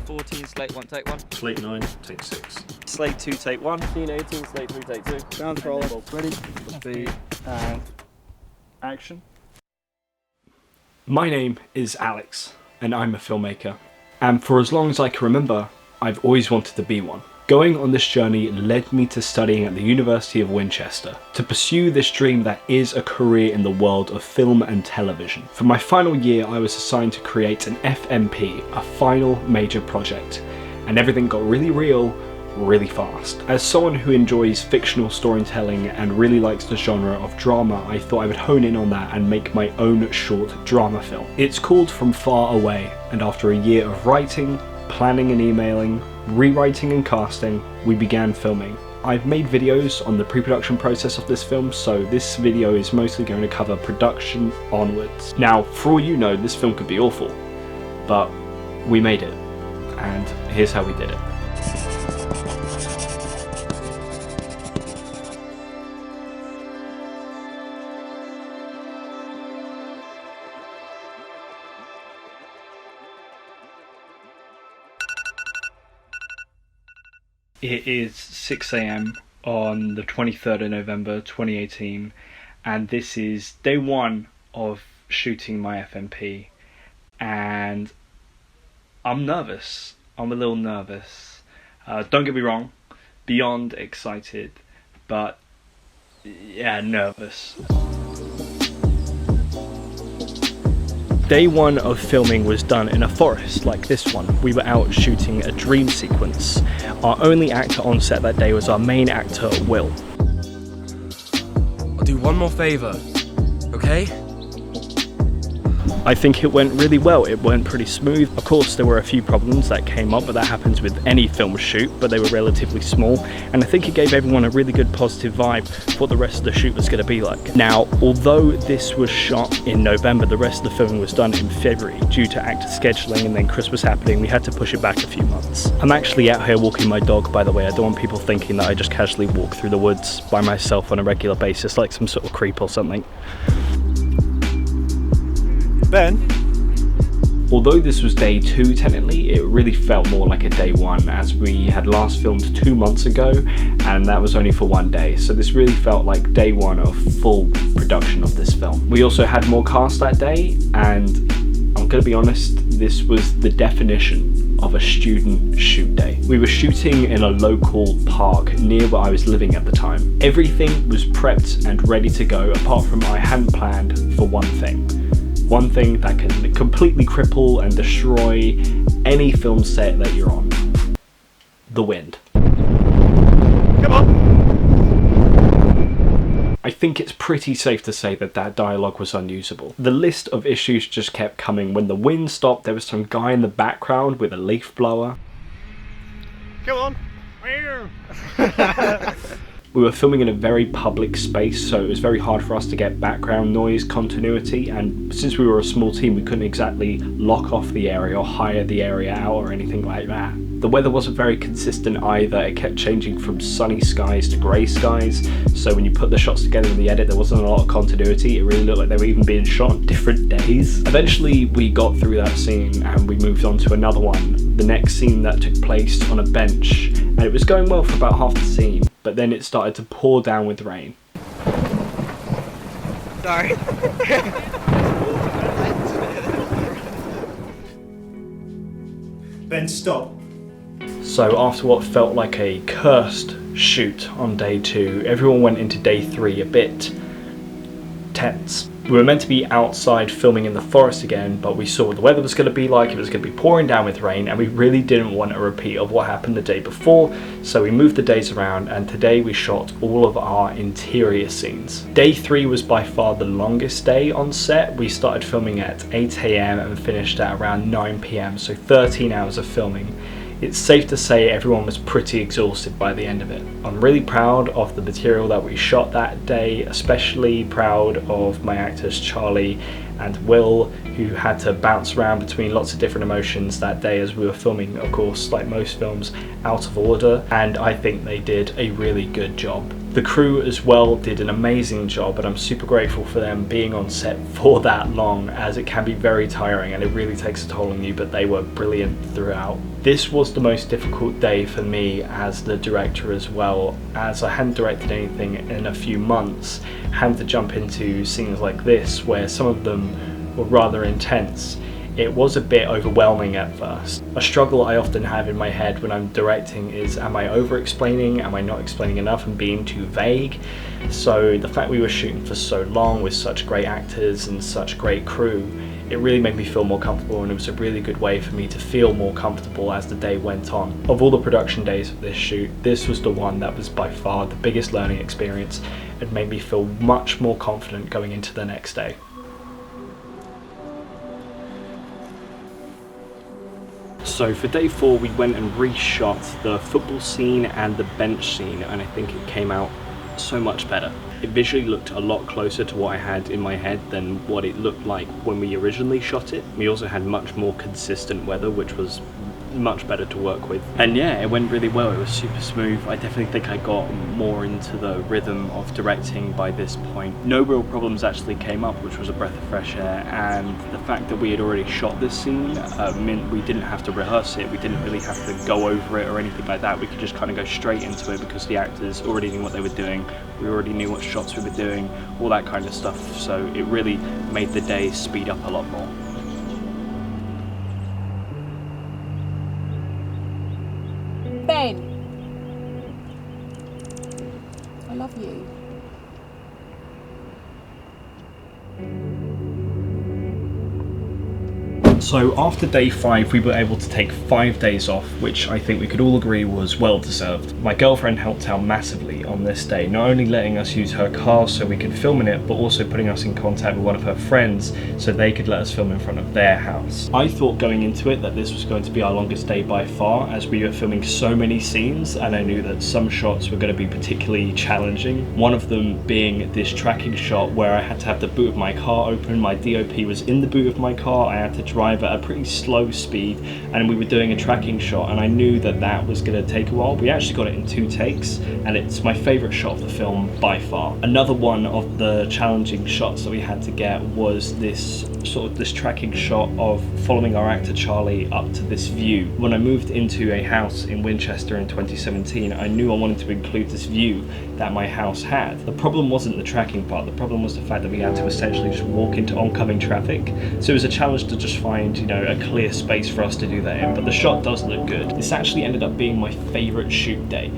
14, slate 1, take 1. Slate 9, take 6. Slate 2, take 1. Scene 18, slate 3, take 2. Sound roll. Ready? B and action. My name is Alex, and I'm a filmmaker. And for as long as I can remember, I've always wanted to be one. Going on this journey led me to studying at the University of Winchester to pursue this dream that is a career in the world of film and television. For my final year, I was assigned to create an FMP, a final major project, and everything got really real really fast. As someone who enjoys fictional storytelling and really likes the genre of drama, I thought I would hone in on that and make my own short drama film. It's called From Far Away, and after a year of writing, planning and emailing, rewriting and casting, we began filming. I've made videos on the pre-production process of this film, so this video is mostly going to cover production onwards. Now, for all you know, this film could be awful, but we made it, and here's how we did it. It is 6 AM on the 23rd of November 2018, and this is day one of shooting my FMP, and I'm nervous. I'm a little nervous. Don't get me wrong, beyond excited, but yeah, nervous. Day one of filming was done in a forest like this one. We were out shooting a dream sequence. Our only actor on set that day was our main actor, Will. I'll do one more favour, okay? I think it went really well. It went pretty smooth. Of course, there were a few problems that came up, but that happens with any film shoot, but they were relatively small, and I think it gave everyone a really good positive vibe for what the rest of the shoot was going to be like. Now, although this was shot in November, the rest of the filming was done in February. Due to actor scheduling and then Christmas happening, we had to push it back a few months. I'm actually out here walking my dog, by the way. I don't want people thinking that I just casually walk through the woods by myself on a regular basis like some sort of creep or something. Ben? Although this was day two technically, it really felt more like a day one, as we had last filmed 2 months ago and that was only for one day, so this really felt like day one of full production of this film. We also had more cast that day, and I'm gonna be honest, this was the definition of a student shoot day. We were shooting in a local park near where I was living at the time. Everything was prepped and ready to go, apart from I hadn't planned for one thing. One thing that can completely cripple and destroy any film set that you're on. The wind. Come on! I think it's pretty safe to say that that dialogue was unusable. The list of issues just kept coming. When the wind stopped, there was some guy in the background with a leaf blower. Come on! We were filming in a very public space, so it was very hard for us to get background noise continuity, and since we were a small team, we couldn't exactly lock off the area or hire the area out or anything like that. The weather wasn't very consistent either. It kept changing from sunny skies to grey skies, so when you put the shots together in the edit, there wasn't a lot of continuity. It really looked like they were even being shot on different days. Eventually, we got through that scene and we moved on to another one. The next scene that took place on a bench, and it was going well for about half the scene, but then it started to pour down with rain. Sorry. Ben, stop. So after what felt like a cursed shoot on day two, everyone went into day three a bit tense. We were meant to be outside filming in the forest again, but we saw what the weather was going to be like. It was going to be pouring down with rain, and we really didn't want a repeat of what happened the day before, so we moved the days around, and today we shot all of our interior scenes. Day three was by far the longest day on set. We started filming at 8 AM and finished at around 9 PM, so 13 hours of filming. It's safe to say everyone was pretty exhausted by the end of it. I'm really proud of the material that we shot that day, especially proud of my actors Charlie and Will, who had to bounce around between lots of different emotions that day as we were filming, of course, like most films, out of order, and I think they did a really good job. The crew as well did an amazing job, and I'm super grateful for them being on set for that long, as it can be very tiring and it really takes a toll on you, but they were brilliant throughout. This was the most difficult day for me as the director as well, as I hadn't directed anything in a few months, having to jump into scenes like this where some of them were rather intense. It was a bit overwhelming at first. A struggle I often have in my head when I'm directing is, am I over-explaining? Am I not explaining enough and being too vague? So the fact we were shooting for so long with such great actors and such great crew, it really made me feel more comfortable, and it was a really good way for me to feel more comfortable as the day went on. Of all the production days of this shoot, this was the one that was by far the biggest learning experience and made me feel much more confident going into the next day. So for day 4 we went and reshot the football scene and the bench scene, and I think it came out so much better. It visually looked a lot closer to what I had in my head than what it looked like when we originally shot it. We also had much more consistent weather, which was much better to work with. And yeah, it went really well. It was super smooth. I definitely think I got more into the rhythm of directing by this point. No real problems actually came up, which was a breath of fresh air, and the fact that we had already shot this scene meant we didn't have to rehearse it. We didn't really have to go over it or anything like that. We could just kind of go straight into it because the actors already knew what they were doing. We already knew what shots we were doing, all that kind of stuff. So it really made the day speed up a lot more. Ben, I love you. So after day 5 we were able to take 5 days off, which I think we could all agree was well deserved. My girlfriend helped out massively on this day, not only letting us use her car so we could film in it, but also putting us in contact with one of her friends so they could let us film in front of their house. I thought going into it that this was going to be our longest day by far, as we were filming so many scenes, and I knew that some shots were going to be particularly challenging. One of them being this tracking shot where I had to have the boot of my car open. My DOP was in the boot of my car. I had to drive at a pretty slow speed, and we were doing a tracking shot, and I knew that that was going to take a while. We actually got it in 2 takes, and it's my favourite shot of the film by far. Another one of the challenging shots that we had to get was this tracking shot of following our actor Charlie up to this view. When I moved into a house in Winchester in 2017, I knew I wanted to include this view that my house had. The problem wasn't the tracking part, the problem was the fact that we had to essentially just walk into oncoming traffic. So it was a challenge to just find, you know, a clear space for us to do that in, but the shot does look good. This actually ended up being my favourite shoot day.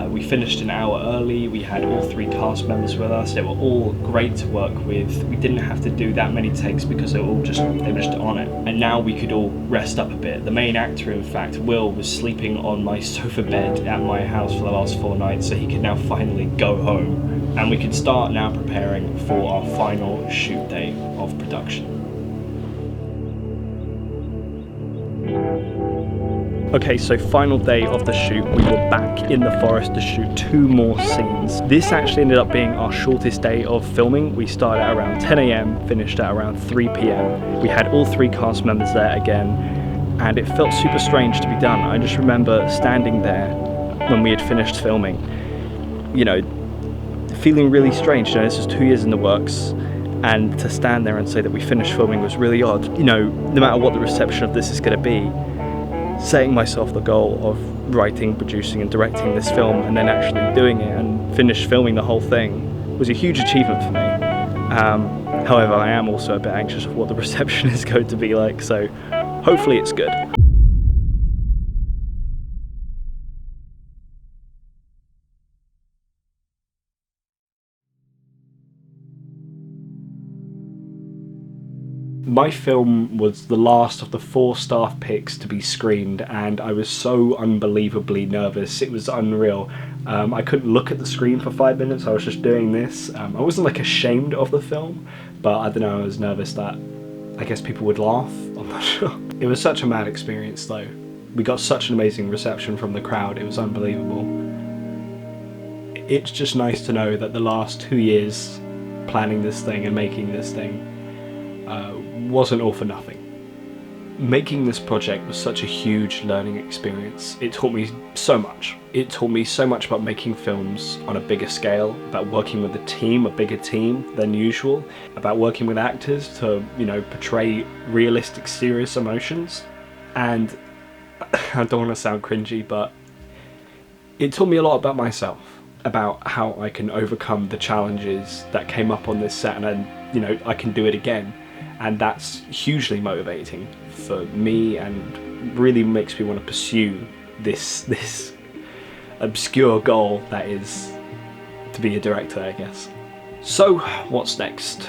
We finished an hour early, we had all 3 cast members with us, they were all great to work with. We didn't have to do that many takes because they were just on it. And now we could all rest up a bit. The main actor, in fact, Will, was sleeping on my sofa bed at my house for the last 4 nights, so he could now finally go home. And we could start now preparing for our final shoot day of production. Okay, so final day of the shoot, we were back in the forest to shoot 2 more scenes. This actually ended up being our shortest day of filming. We started at around 10 AM, finished at around 3 PM. We had all 3 cast members there again, and it felt super strange to be done. I just remember standing there when we had finished filming, you know, feeling really strange. You know, this was 2 years in the works, and to stand there and say that we finished filming was really odd. You know, no matter what the reception of this is going to be, setting myself the goal of writing, producing and directing this film and then actually doing it and finish filming the whole thing was a huge achievement for me. However, I am also a bit anxious of what the reception is going to be like, so hopefully it's good. My film was the last of the 4 staff picks to be screened, and I was so unbelievably nervous. It was unreal. I couldn't look at the screen for 5 minutes. I was just doing this. I wasn't like ashamed of the film, but I don't know, I was nervous that I guess people would laugh. I'm not sure. It was such a mad experience though. We got such an amazing reception from the crowd. It was unbelievable. It's just nice to know that the last 2 years planning this thing and making this thing wasn't all for nothing. making this project was such a huge learning experience. It taught me so much. It taught me so much about making films on a bigger scale, about working with a team, a bigger team than usual, about working with actors to, you know, portray realistic, serious emotions. And I don't want to sound cringy, but it taught me a lot about myself, about how I can overcome the challenges that came up on this set, and then, you know, I can do it again. And that's hugely motivating for me and really makes me want to pursue this obscure goal that is to be a director, I guess. So what's next?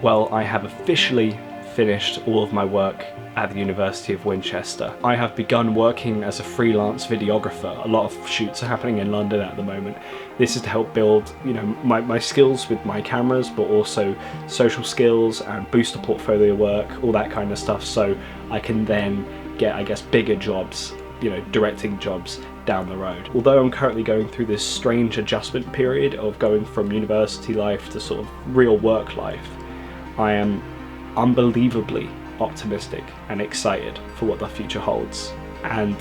Well, I have officially finished all of my work at the University of Winchester. I have begun working as a freelance videographer. A lot of shoots are happening in London at the moment. This is to help build, you know, my skills with my cameras, but also social skills and boost the portfolio work, all that kind of stuff, so I can then get, I guess, bigger jobs, you know, directing jobs down the road. Although I'm currently going through this strange adjustment period of going from university life to sort of real work life, I am unbelievably optimistic and excited for what the future holds, and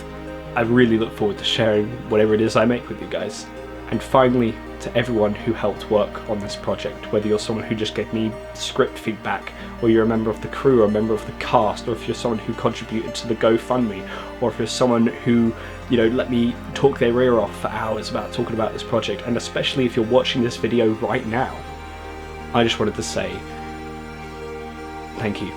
I really look forward to sharing whatever it is I make with you guys. And finally, to everyone who helped work on this project, whether you're someone who just gave me script feedback, or you're a member of the crew, or a member of the cast, or if you're someone who contributed to the GoFundMe, or if you're someone who, you know, let me talk their ear off for hours about talking about this project, and especially if you're watching this video right now, I just wanted to say thank you.